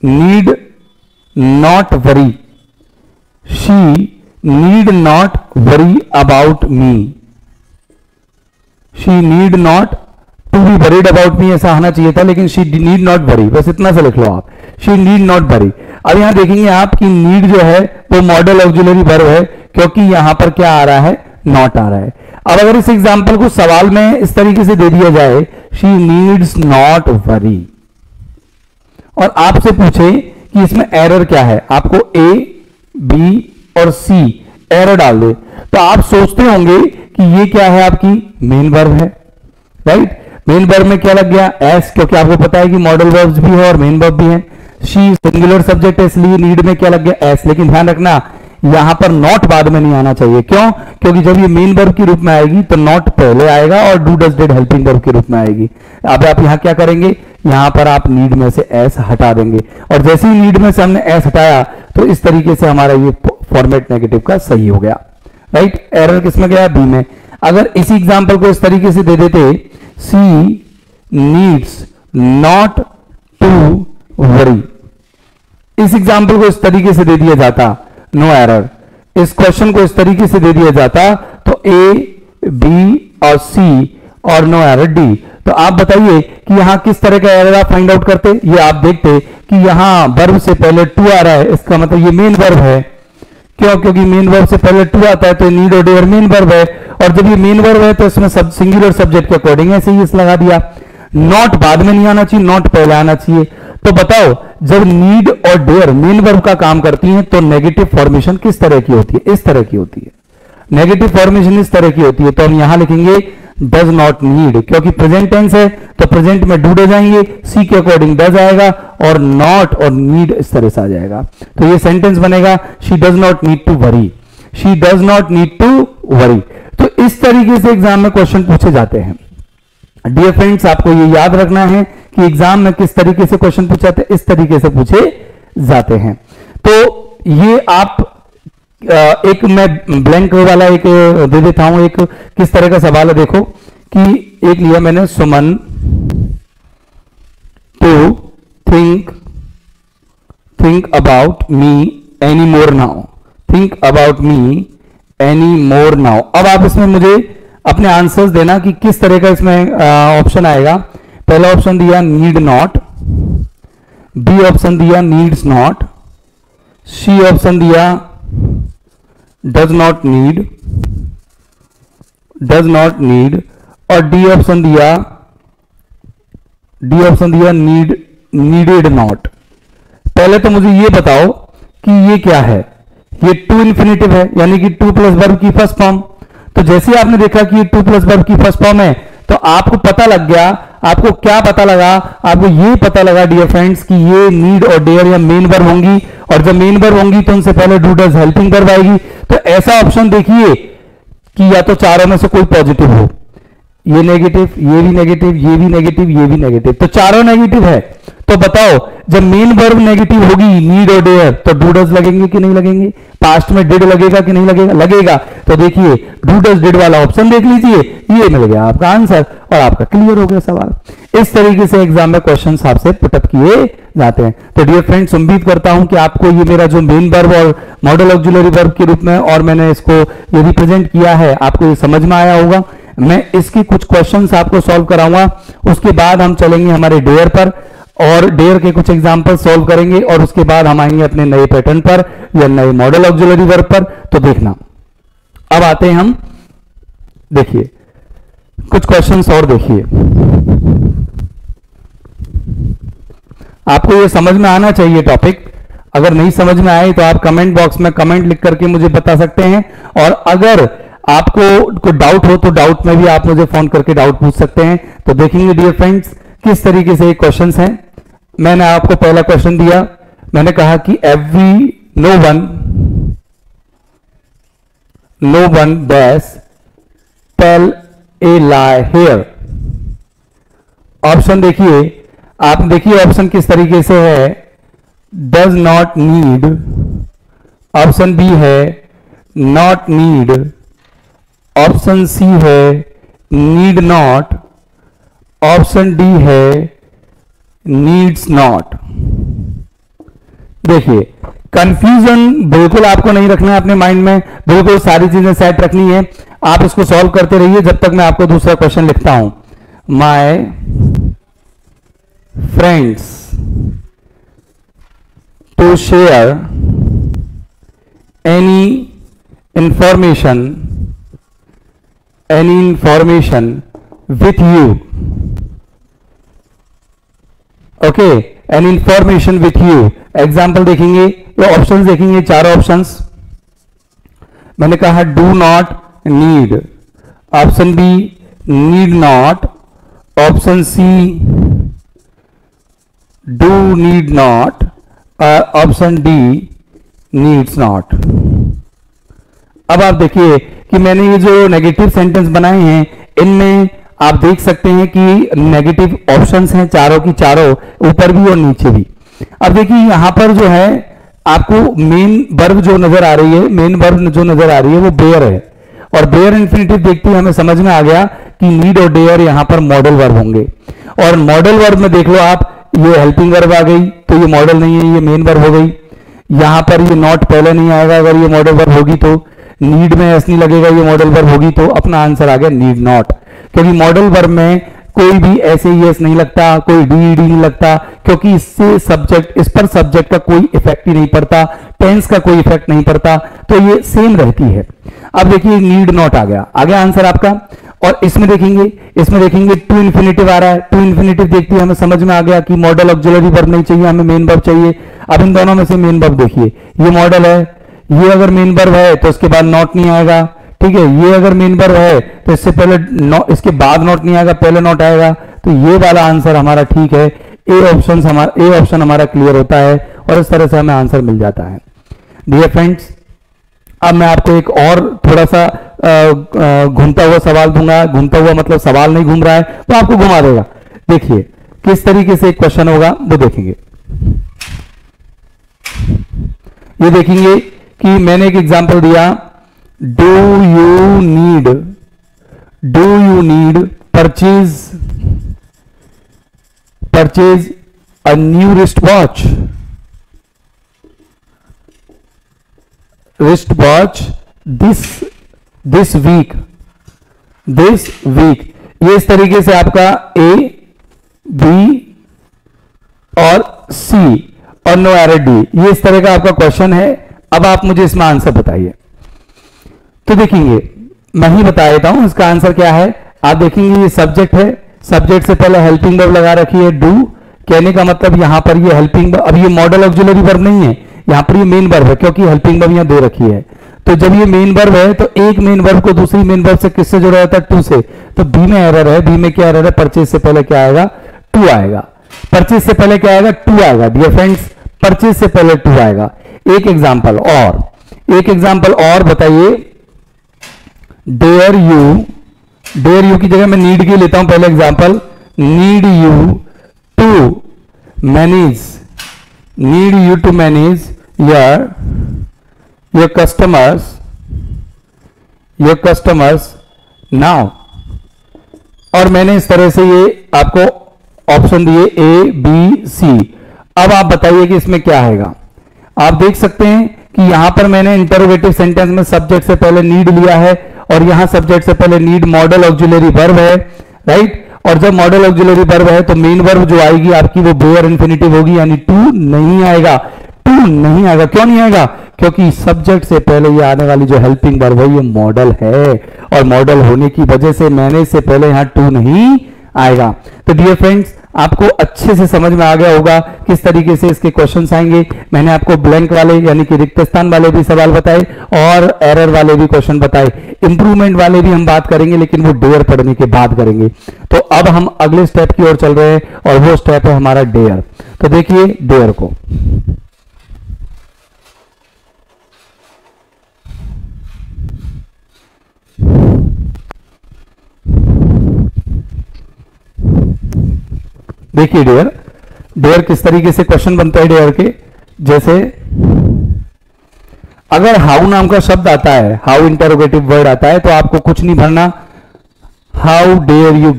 need not worry, she need not worry about me, she need not to be worried about me, ऐसा आना चाहिए था, लेकिन शी नीड नॉट वरी, बस इतना से लिख लो आप, शी नीड नॉट वरी. अब यहां देखेंगे आप कि नीड जो है वो मॉडल ऑक्सिलरी वर्ब है, क्योंकि यहां पर क्या आ रहा है, नॉट आ रहा है. अब अगर इस एग्जांपल को सवाल में इस तरीके से दे दिया जाए, शी नीड्स नॉट वरी, और आपसे पूछे कि इसमें एरर क्या है, आपको ए बी और सी एरर डाल दे, तो आप सोचते होंगे कि ये क्या है, आपकी मेन वर्ब है, राइट. मेन वर्ब में क्या लग गया, एस, क्योंकि आपको पता है कि मॉडल वर्ब्स भी है और मेन वर्ब भी है. शी सिंगुलर सब्जेक्ट है, इसलिए नीड में क्या लग गया, एस. लेकिन ध्यान रखना यहां पर नॉट बाद में नहीं आना चाहिए. क्यों? क्योंकि जब ये मेन वर्ब के रूप में आएगी तो नॉट पहले आएगा और do does did helping verb के रूप में आएगी. अब आप यहां क्या करेंगे, यहां पर आप नीड में से एस हटा देंगे, और जैसे ही नीड में से हमने एस हटाया तो इस तरीके से हमारा ये फॉर्मेट नेगेटिव का सही हो गया, राइट. एरर किसमें गया, बी में. अगर इसी एग्जांपल को इस तरीके से दे देते, सी नीड्स नॉट टू वरी, इस एग्जांपल को इस तरीके से दे दिया जाता, नो एरर. इस क्वेश्चन को इस तरीके से दे दिया जाता तो ए बी और सी और नो एरर डी. तो आप बताइए कि यहां किस तरह का एरर आप फाइंड आउट करते. ये आप देखते कि यहां वर्ब से पहले टू आ रहा है, इसका मतलब ये मेन वर्ब है. क्यों? क्योंकि मेन वर्ब से पहले टू आता है, तो नीड और डेयर मेन वर्ब है, और जब ये मेन वर्ब है तो इसमें सब सिंगुलर सब्जेक्ट के अकॉर्डिंग ऐसे ही इस लगा दिया. नॉट बाद में नहीं आना चाहिए, नॉट पहले आना चाहिए. तो बताओ, जब नीड और डेयर मेन वर्ब का काम करती हैं तो नेगेटिव फॉर्मेशन किस तरह की होती है, इस तरह की होती है. नेगेटिव फॉर्मेशन इस तरह की होती है. तो हम यहां लिखेंगे डज नॉट नीड, क्योंकि प्रेजेंट टेंस है तो प्रेजेंट में डू डज आएंगे, सी के अकॉर्डिंग डज आएगा, और नॉट और नीड इस तरह से आ जाएगा. तो ये सेंटेंस बनेगा, she does not need to worry, she does not need to worry. तो इस तरीके से एग्जाम में क्वेश्चन पूछे जाते हैं. डियर फ्रेंड्स, आपको ये याद रखना है कि एग्जाम में किस तरीके से क्वेश्चन पूछे जाते हैं, इस तरीके से पूछे जाते हैं. तो ये आप एक मैं ब्लैंक वाला एक दे देता हूं. एक किस तरह का सवाल है, देखो कि एक लिया मैंने, Suman to think about me any more now, think about me any more now. अब आप इसमें मुझे अपने आंसर्स देना कि किस तरह का इसमें ऑप्शन आएगा। पहला ऑप्शन दिया नीड नॉट, बी ऑप्शन दिया नीड्स नॉट, सी ऑप्शन दिया does not need, does not need, और डी ऑप्शन दिया नीड, नीडेड नॉट। पहले तो मुझे ये बताओ कि ये क्या है। ये टू इन्फिनेटिव है, यानी कि टू प्लस वर्ब की फर्स्ट फॉर्म। तो जैसे ही आपने देखा कि ये टू प्लस वर्ब की फर्स्ट फॉर्म है, तो आपको पता लग गया। आपको क्या पता लगा? आपको ये पता लगा डियर फ्रेंड्स कि ये नीड और डेयर या मेन वर्ब होंगी, और जब मेन वर्ब होंगी तो उनसे पहले डू डज हेल्पिंग वर्ब आएगी। तो ऐसा ऑप्शन देखिए कि या तो चारों में से कोई पॉजिटिव हो, ये नेगेटिव, ये भी नेगेटिव, ये भी नेगेटिव, ये भी नेगेटिव, तो चारों नेगेटिव है। तो बताओ जब मेन वर्ब नेगेटिव होगी नीड और डेयर, तो डू डज लगेंगे कि नहीं लगेंगे? पास्ट में डिड लगेगा कि नहीं लगेगा? लगेगा। तो देखिए डू डज डिड वाला ऑप्शन देख लीजिए, ये मिल गया आपका आंसर और आपका क्लियर हो गया सवाल। इस तरीके से एग्जाम में क्वेश्चंस आपसे पुटअप किए जाते हैं। तो डियर फ्रेंड्स, उम्मीद करता हूं कि आपको ये मेरा जो मेन वर्ब और मॉडल ऑक्सिलरी वर्ब के रूप में और मैंने इसको ये रिप्रेजेंट किया है, आपको ये समझ में आया होगा। मैं इसकी कुछ क्वेश्चंस आपको सॉल्व कराऊंगा, उसके बाद हम चलेंगे हमारे डेयर पर और डेयर के कुछ एग्जांपल सॉल्व करेंगे, और उसके बाद हम आएंगे अपने नए पैटर्न पर या नए मॉडल ऑक्सिलरी वर्ब पर। तो देखना, अब आते हैं हम, देखिए कुछ क्वेश्चंस और देखिए। आपको ये समझ में आना चाहिए टॉपिक। अगर नहीं समझ में आए तो आप कमेंट बॉक्स में कमेंट लिख करके मुझे बता सकते हैं, और अगर आपको कोई डाउट हो तो डाउट में भी आप मुझे फोन करके डाउट पूछ सकते हैं। तो देखेंगे डियर फ्रेंड्स किस तरीके से ये क्वेश्चंस हैं। मैंने आपको पहला क्वेश्चन दिया, मैंने कहा कि no one dash tell a lie here. Option देखिए, आप देखिए ऑप्शन किस तरीके से है, does not need, option B है नॉट नीड, ऑप्शन सी है नीड नॉट, ऑप्शन डी है नीड्स नॉट। देखिए कंफ्यूजन बिल्कुल आपको नहीं रखना है अपने माइंड में, बिल्कुल सारी चीजें सेट रखनी है। आप इसको सॉल्व करते रहिए जब तक मैं आपको दूसरा क्वेश्चन लिखता हूं। My friends to share any information with you, okay, an information with you. Example देखेंगे, ये ऑप्शंस देखेंगे, चार ऑप्शंस। मैंने कहा do not need, option B need not, option C do need not, option D needs not. अब आप देखिए कि मैंने ये जो नेगेटिव सेंटेंस बनाए हैं, इनमें आप देख सकते हैं कि नेगेटिव ऑप्शंस हैं चारों की चारों, ऊपर भी और नीचे भी। अब देखिए यहां पर जो है आपको मेन वर्ब जो नजर आ रही है, मेन वर्ब जो नजर आ रही है वो बेयर है, और बेयर इंफिनिटिव देखते ही हमें समझ में आ गया कि नीड और डेयर यहां पर मॉडल वर्ब होंगे। और मॉडल वर्ब में देख लो आप, ये हेल्पिंग वर्ब आ गई तो ये मॉडल नहीं है, ये मेन वर्ब हो गई। यहां पर ये नॉट पहले नहीं आएगा, अगर ये मॉडल वर्ब होगी तो नीड में एस नहीं लगेगा, ये मॉडल वर्ब होगी तो अपना आंसर आ गया नीड नॉट। क्योंकि मॉडल वर्ब में कोई भी ऐसे एस नहीं लगता, कोई डी नहीं लगता, क्योंकि इससे सब्जेक्ट, इस पर सब्जेक्ट का कोई इफेक्ट ही नहीं पड़ता, टेंस का कोई इफेक्ट नहीं पड़ता, तो ये सेम रहती है। अब देखिए नीड नॉट आ गया आंसर आपका। और इसमें देखेंगे टू इन्फिनेटिव आ रहा है। टू इन्फिनेटिव देखते ही हमें समझ में आ गया कि मॉडल ऑक्सिलरी वर्ब नहीं चाहिए, हमें मेन वर्ब चाहिए। अब इन दोनों में से मेन वर्ब देखिए, ये मॉडल है, ये अगर मेन वर्ब है तो इसके बाद नॉट नहीं आएगा, ठीक है। ये अगर मेन वर्ब है तो इससे पहले इसके बाद नॉट नहीं आएगा, पहले नॉट आएगा। तो ये वाला आंसर हमारा ठीक है। ए ऑप्शन हमारा क्लियर होता है, और इस तरह से हमें आंसर मिल जाता है। डियर फ्रेंड्स, अब मैं आपको एक और थोड़ा सा घूमता हुआ सवाल दूंगा। घूमता हुआ मतलब सवाल नहीं घूम रहा है तो आपको घुमा देगा। देखिए किस तरीके से एक क्वेश्चन होगा वो देखेंगे। ये देखेंगे कि मैंने एक एग्जांपल दिया, do you need purchase a new wrist watch this week, ये इस तरीके से आपका ए, बी और सी और नो एरर डी, ये इस तरह का आपका क्वेश्चन है। अब आप मुझे इसमें आंसर बताइए। तो देखेंगे, मैं ही बता देता हूं इसका आंसर क्या है। आप देखेंगे ये सब्जेक्ट है, सब्जेक्ट से पहले हेल्पिंग वर्ब लगा रखी है डू, कहने का मतलब यहां पर ये हेल्पिंग, अब ये मॉडल ऑक्सिलरी वर्ब नहीं है, यहां पर ये मेन वर्ब है क्योंकि हेल्पिंग वर्ब यहां दे रखी है। तो जब ये मेन वर्ब है तो एक मेन वर्ब को दूसरी मेन वर्ब से किससे जोड़ा जाता है? टू से। तो बी में एरर है, बी में क्या एरर है? परचेज से पहले क्या आएगा? टू आएगा। परचेज से पहले क्या आएगा? टू आएगा। डियर फ्रेंड्स, परचेज से पहले टू आएगा। एक एग्जांपल और बताइए। डेयर यू की जगह मैं नीड की लेता हूं पहले example. Need you to manage your customers now। और मैंने इस तरह से ये आपको ऑप्शन दिए ए, बी, सी। अब आप बताइए कि इसमें क्या आएगा। आप देख सकते हैं कि यहां पर मैंने इंटरोगेटिव सेंटेंस में सब्जेक्ट से पहले नीड लिया है और यहां सब्जेक्ट से पहले नीड मॉडल ऑक्सिलरी वर्ब है, राइट। और जब मॉडल ऑक्सिलरी वर्ब है तो मेन वर्ब जो आएगी आपकी वो बेयर इन्फिनिटिव होगी, यानी टू नहीं आएगा। क्यों नहीं आएगा? क्योंकि सब्जेक्ट से पहले ये आने वाली जो हेल्पिंग वर्ब है ये मॉडल है, और मॉडल होने की वजह से मैंने से पहले यहां टू नहीं आएगा। तो डियर फ्रेंड्स, आपको अच्छे से समझ में आ गया होगा किस तरीके से इसके क्वेश्चंस आएंगे। मैंने आपको ब्लैंक वाले यानी कि रिक्त स्थान वाले भी सवाल बताए और एरर वाले भी क्वेश्चन बताए। इंप्रूवमेंट वाले भी हम बात करेंगे, लेकिन वो डेयर पढ़ने के बाद करेंगे। तो अब हम अगले स्टेप की ओर चल रहे हैं और वो स्टेप है हमारा डेयर। तो देखिए डेयर को, देखिए डेयर किस तरीके से क्वेश्चन बनता है डेयर के। जैसे अगर हाउ नाम का शब्द आता है, हाउ इंटरोगेटिव वर्ड आता है, तो आपको कुछ नहीं भरना। How dare you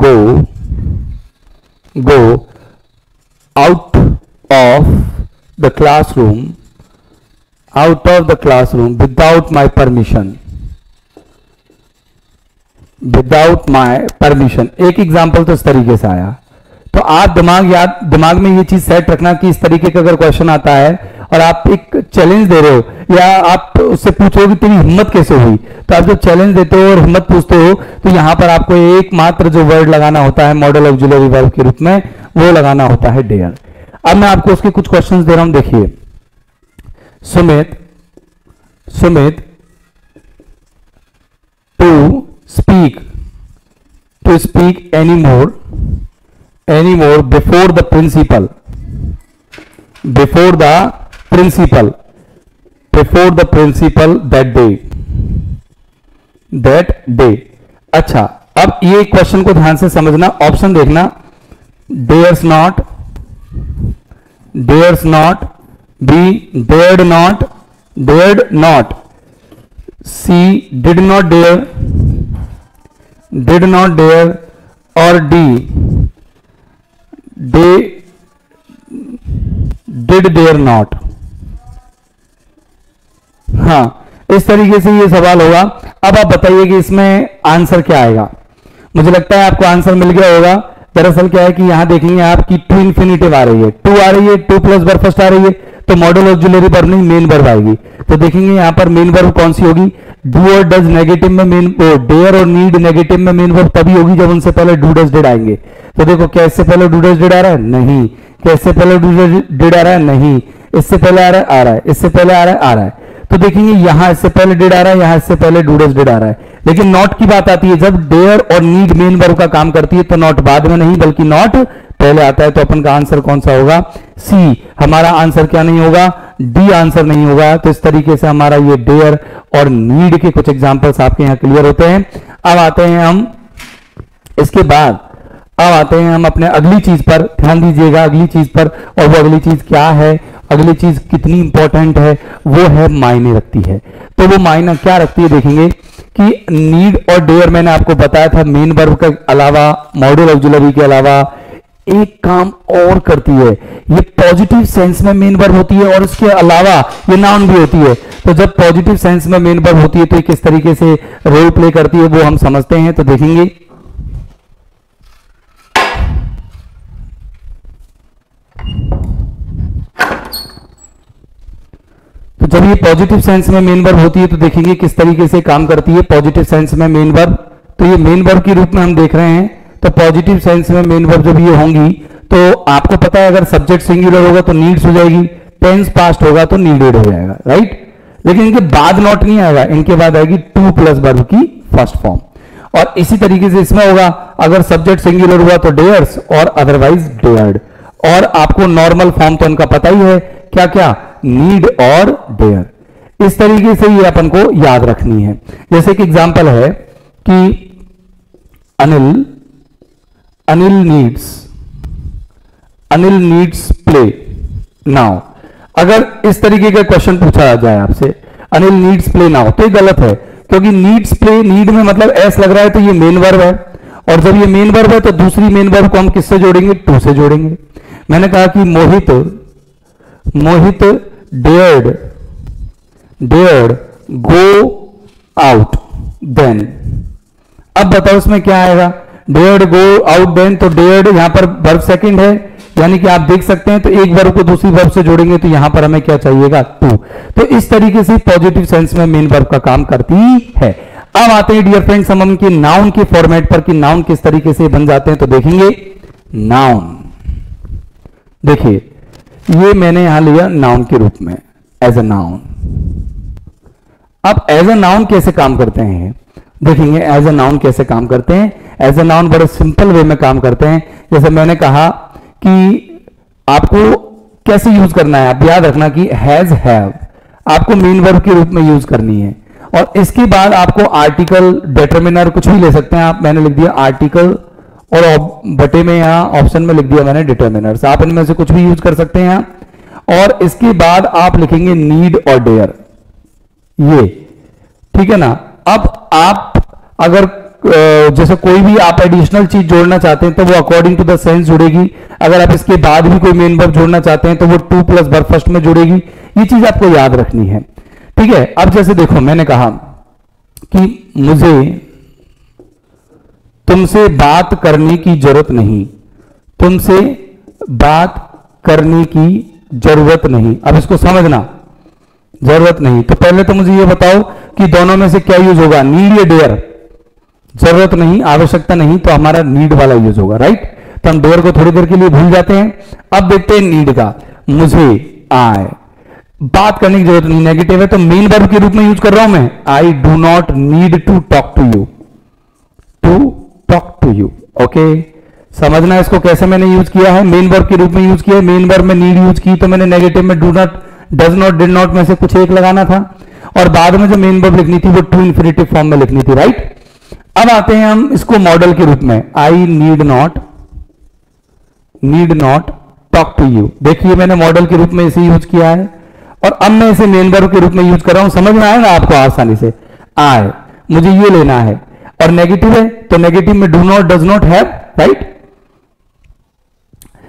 go out of the classroom without my permission. एक एग्जाम्पल तो इस तरीके से आया। तो आप दिमाग में ये चीज सेट रखना कि इस तरीके का अगर क्वेश्चन आता है और आप एक चैलेंज दे रहे हो या आप उससे पूछो कि तेरी हिम्मत कैसे हुई, तो आप जब चैलेंज देते हो और हिम्मत पूछते हो तो यहां पर आपको एकमात्र जो वर्ड लगाना होता है मॉडल ऑक्सिलरी वर्ब के रूप में, वो लगाना होता है डेयर। अब मैं आपको उसके कुछ क्वेश्चन दे रहा हूं। देखिए, Sumit to speak any more before the principal that day। अच्छा, अब ये क्वेश्चन को ध्यान से समझना, ऑप्शन देखना। dares not, B dared not, C did not dare, और D did dare not। हाँ, इस तरीके से ये सवाल होगा। अब आप बताइए कि इसमें आंसर क्या आएगा। मुझे लगता है आपको आंसर मिल गया होगा। दरअसल क्या है कि यहां देखेंगे आपकी टू इन्फिनिटिव आ रही है, टू प्लस वर्ब फर्स्ट आ रही है, तो मॉडल ऑक्सिलरी वर्ब नहीं मेन वर्ब आएगी। तो देखेंगे यहां पर मेन वर्ब कौन सी होगी? डू और डज नेगेटिव में मेन, डेयर और नीड नेगेटिव में मेन वर्ब तभी होगी जब उनसे पहले डू डज डिड आएंगे। तो देखो, क्या इससे पहले डू डज डिड आ रहा है? नहीं। क्या इससे पहले डू डज डिड आ रहा है? नहीं। इससे पहले आ रहा है, इससे पहले आ रहा है। तो देखेंगे यहां इससे पहले डिड आ रहा है, यहां इससे पहले डू डज डिड आ रहा है। लेकिन नॉट की बात आती है, जब डेयर और नीड मेन वर्ब का काम करती है तो नॉट बाद में नहीं बल्कि नॉट पहले आता है। तो अपन का आंसर कौन सा होगा? सी। हमारा आंसर क्या नहीं होगा? डी आंसर नहीं होगा। तो इस तरीके से हमारा ये डेयर और नीड के कुछ एग्जांपल्स आपके यहां क्लियर होते हैं। अब आते हैं हम इसके बाद, अब आते हैं हम अपने अगली चीज पर। ध्यान दीजिएगा अगली चीज पर, और वो अगली चीज क्या है, अगली चीज कितनी इंपॉर्टेंट है, वो है मायने रखती है। तो वो मायना क्या रखती है, देखेंगे कि नीड और डेयर मैंने आपको बताया था मेन वर्ब के अलावा, मॉडल ऑक्सिलरी के अलावा एक काम और करती है। ये पॉजिटिव सेंस में मेन वर्ब होती है और इसके अलावा ये नाउन भी होती है। तो जब पॉजिटिव सेंस में मेन वर्ब होती है तो ये किस तरीके से रोल प्ले करती है वो हम समझते हैं, तो देखेंगे। तो जब ये पॉजिटिव सेंस में मेन वर्ब होती है तो देखेंगे किस तरीके से काम करती है पॉजिटिव सेंस में मेन वर्ब। तो ये मेन वर्ब के रूप में हम देख रहे हैं। तो पॉजिटिव सेंस में मेन वर्ब जब ये होंगी तो आपको पता है अगर सब्जेक्ट सिंगुलर होगा तो नीड्स हो जाएगी, टेंस पास्ट होगा तो नीडेड हो जाएगा, राइट। लेकिन इनके बाद नॉट नहीं आएगा, इनके बाद आएगी टू प्लस वर्ब की फर्स्ट फॉर्म। और इसी तरीके से इसमें होगा अगर सब्जेक्ट सिंगुलर हुआ तो डेयर्स और अदरवाइज डेयर्ड। और आपको नॉर्मल फॉर्म तो उनका पता ही है, क्या क्या, नीड और डेयर। इस तरीके से ये अपन को याद रखनी है। जैसे कि एग्जांपल है कि अनिल नीड्स प्ले नाउ। अगर इस तरीके का क्वेश्चन पूछा जाए आपसे अनिल नीड्स प्ले नाउ तो ये गलत है, क्योंकि नीड्स प्ले, नीड में मतलब एस लग रहा है तो ये मेन वर्ब है, और जब ये मेन वर्ब है तो दूसरी मेन वर्ब को हम किससे जोड़ेंगे, टू से जोड़ेंगे। मैंने कहा कि मोहित डेयर्ड गो आउट देन। अब बताओ इसमें क्या आएगा, डेयर्ड गो आउट देन, तो डेयर्ड यहां पर वर्ब सेकंड है, यानी कि आप देख सकते हैं तो एक वर्ब को दूसरी वर्ब से जोड़ेंगे तो यहां पर हमें क्या चाहिएगा, टू। तो इस तरीके से पॉजिटिव सेंस में मेन वर्ब का काम करती है। अब आते हैं डियर फ्रेंड्स हम उनके नाउन के फॉर्मेट पर कि नाउन किस तरीके से बन जाते हैं। तो देखेंगे नाउन, देखिए ये मैंने यहां लिया नाउन के रूप में, एज अ नाउन। अब एज अ नाउन कैसे काम करते हैं, देखेंगे एज अ नाउन कैसे काम करते हैं। एज अ नाउन बड़े सिंपल वे में काम करते हैं। जैसे मैंने कहा कि आपको कैसे यूज करना है, आप याद रखना कि हैज हैव आपको मेन वर्ब के रूप में यूज करनी है, और इसके बाद आपको आर्टिकल डिटरमिनर कुछ भी ले सकते हैं आप। मैंने लिख दिया आर्टिकल और बटे में यहां ऑप्शन में लिख दिया मैंने डिटरमिनर्स, आप इनमें से कुछ भी यूज कर सकते हैं यहां। और इसके बाद आप लिखेंगे नीड और डेयर, ये ठीक है ना। अब आप अगर जैसे कोई भी आप एडिशनल चीज जोड़ना चाहते हैं तो वो अकॉर्डिंग टू द सेंस जुड़ेगी। अगर आप इसके बाद भी कोई मेन वर्ब जोड़ना चाहते हैं तो वो टू प्लस वर्ब फर्स्ट में जुड़ेगी। ये चीज आपको याद रखनी है, ठीक है। अब जैसे देखो मैंने कहा कि मुझे तुमसे बात करने की जरूरत नहीं, तुमसे बात करने की जरूरत नहीं। अब इसको समझना, जरूरत नहीं, तो पहले तो मुझे ये बताओ कि दोनों में से क्या यूज होगा, नीड या डेयर। जरूरत नहीं, आवश्यकता नहीं, तो हमारा नीड वाला यूज होगा, राइट। तो हम डेयर को थोड़ी देर के लिए भूल जाते हैं। अब देखते हैं नीड का, मुझे आए, बात करने की जरूरत नहीं, नेगेटिव है तो मेन वर्ब के रूप में यूज कर रहा हूं मैं। I do not need to talk to you, to talk to you, okay. समझना इसको कैसे मैंने यूज किया है, मेन वर्ब के रूप में यूज किया है। मेन वर्ब में नीड यूज की तो मैंने नेगेटिव में do not, does not, did not में से कुछ एक लगाना था, और बाद में जो मेन वर्ब लिखनी थी वो टू इंफिनिटिव फॉर्म में लिखनी थी, राइट। अब आते हैं हम इसको मॉडल के रूप में, I need not talk to you. देखिए मैंने मॉडल के रूप में इसे यूज किया है, और अब मैं इसे मेन वर्ब के रूप में यूज कर रहा हूं। समझ में आएगा आपको आसानी से, आए, मुझे ये लेना है, और नेगेटिव है तो नेगेटिव में do not, does not, have, right.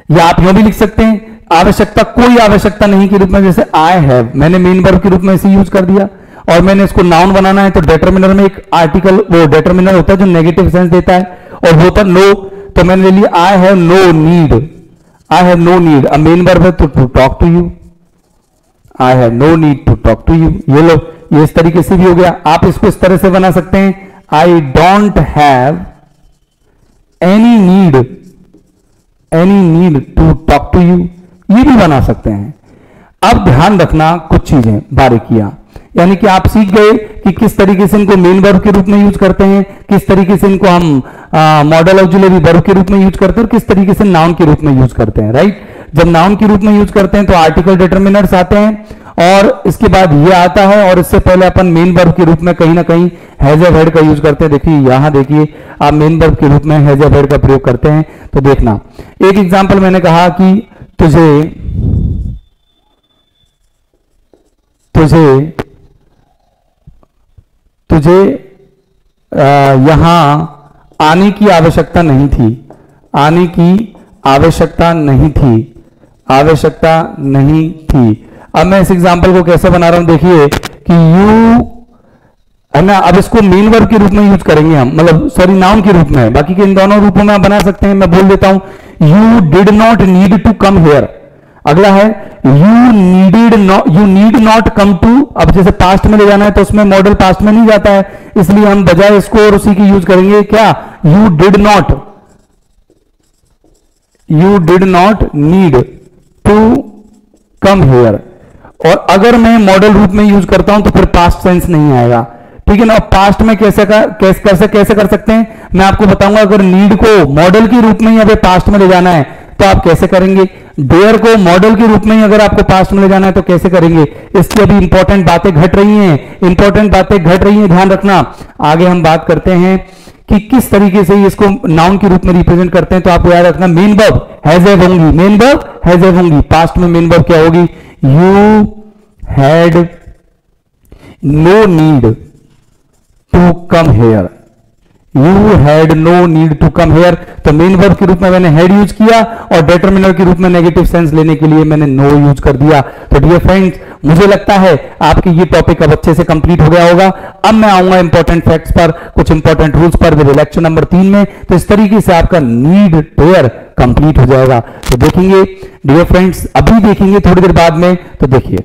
या आप यूं भी लिख सकते हैं, आवश्यकता, कोई आवश्यकता नहीं के रूप में, जैसे आई हैव, मैंने मेन वर्ब के रूप में इसे यूज कर दिया। और मैंने इसको नाउन बनाना है तो डिटरमिनर में एक आर्टिकल, वो डिटरमिनर होता है जो नेगेटिव सेंस देता है, और वो होता नो, तो मैंने ले लिया I have no need, I have no need. अब मेन वर्ब है तो to talk to you, I have no need to talk to you. ये लो, ये इस तरीके से भी हो गया। आप इसको इस तरह से बना सकते हैं, I don't have any need to talk to you, ये भी बना सकते हैं। अब ध्यान रखना कुछ चीजें, बारीकियां, यानी कि आप सीख गए कि किस तरीके से इनको मेन वर्ब के रूप में यूज करते हैं, किस तरीके से इनको हम मॉडल ऑक्सिलरी वर्ब के रूप में यूज करते हैं, और किस तरीके से नाउन के रूप में यूज करते हैं, राइट। जब नाउन के रूप में यूज करते हैं तो आर्टिकल डिटरमिनर्स आते हैं, और इसके बाद ये आता है, और इससे पहले अपन मेन वर्ब के रूप में कहीं ना कहीं हैज हैव हैड का यूज करते हैं। देखिए यहां देखिए आप मेन वर्ब के रूप में हैज हैव हैड का प्रयोग करते हैं। तो देखना, एक एग्जांपल मैंने कहा कि तुझे यहां आने की आवश्यकता नहीं थी, आने की आवश्यकता नहीं थी। अब मैं इस एग्जांपल को कैसे बना रहा हूं, देखिए कि यू है ना, अब इसको मेन वर्ब के रूप में यूज करेंगे हम, मतलब सॉरी नाउन के रूप में, बाकी के इन दोनों रूपों में आप बना सकते हैं। मैं बोल देता हूं you did not need to come here. अगला है you need not come to. अब जैसे पास्ट में ले जाना है तो उसमें मॉडल पास्ट में नहीं जाता है, इसलिए हम बजाय इसको और उसी की यूज करेंगे क्या, you did not need to come here. और अगर मैं मॉडल रूप में यूज करता हूं तो फिर पास्ट सेंस नहीं आएगा, ठीक है ना। पास्ट में कैसे कर सकते हैं, मैं आपको बताऊंगा। अगर नीड को मॉडल के रूप में ही अगर पास्ट में ले जाना है तो आप कैसे करेंगे, डेयर को मॉडल के रूप में ही अगर आपको पास्ट में ले जाना है तो कैसे करेंगे। इसकी अभी इंपॉर्टेंट बातें घट रही हैं, ध्यान रखना। आगे हम बात करते हैं कि किस तरीके से इसको नाउन के रूप में रिप्रेजेंट करते हैं। तो आपको याद रखना मेन वर्ब हैज हैव होंगी, पास्ट में मेन वर्ब क्या होगी, you had no need to come here, तो मेन वर्ब के रूप में मैंने हैड यूज किया और डिटरमिनर के रूप में नेगेटिव सेंस लेने के लिए मैंने नो यूज कर दिया। तो डियर फ्रेंड्स, मुझे लगता है आपके ये टॉपिक अब अच्छे से कंप्लीट हो गया होगा। अब मैं आऊंगा इंपॉर्टेंट फैक्ट्स पर, कुछ इंपॉर्टेंट रूल्स पर विद लेक्चर नंबर 3 में। तो इस तरीके से आपका नीड डेयर कंप्लीट हो जाएगा। तो देखेंगे डियर फ्रेंड्स, अभी देखेंगे थोड़ी देर बाद में, तो देखिए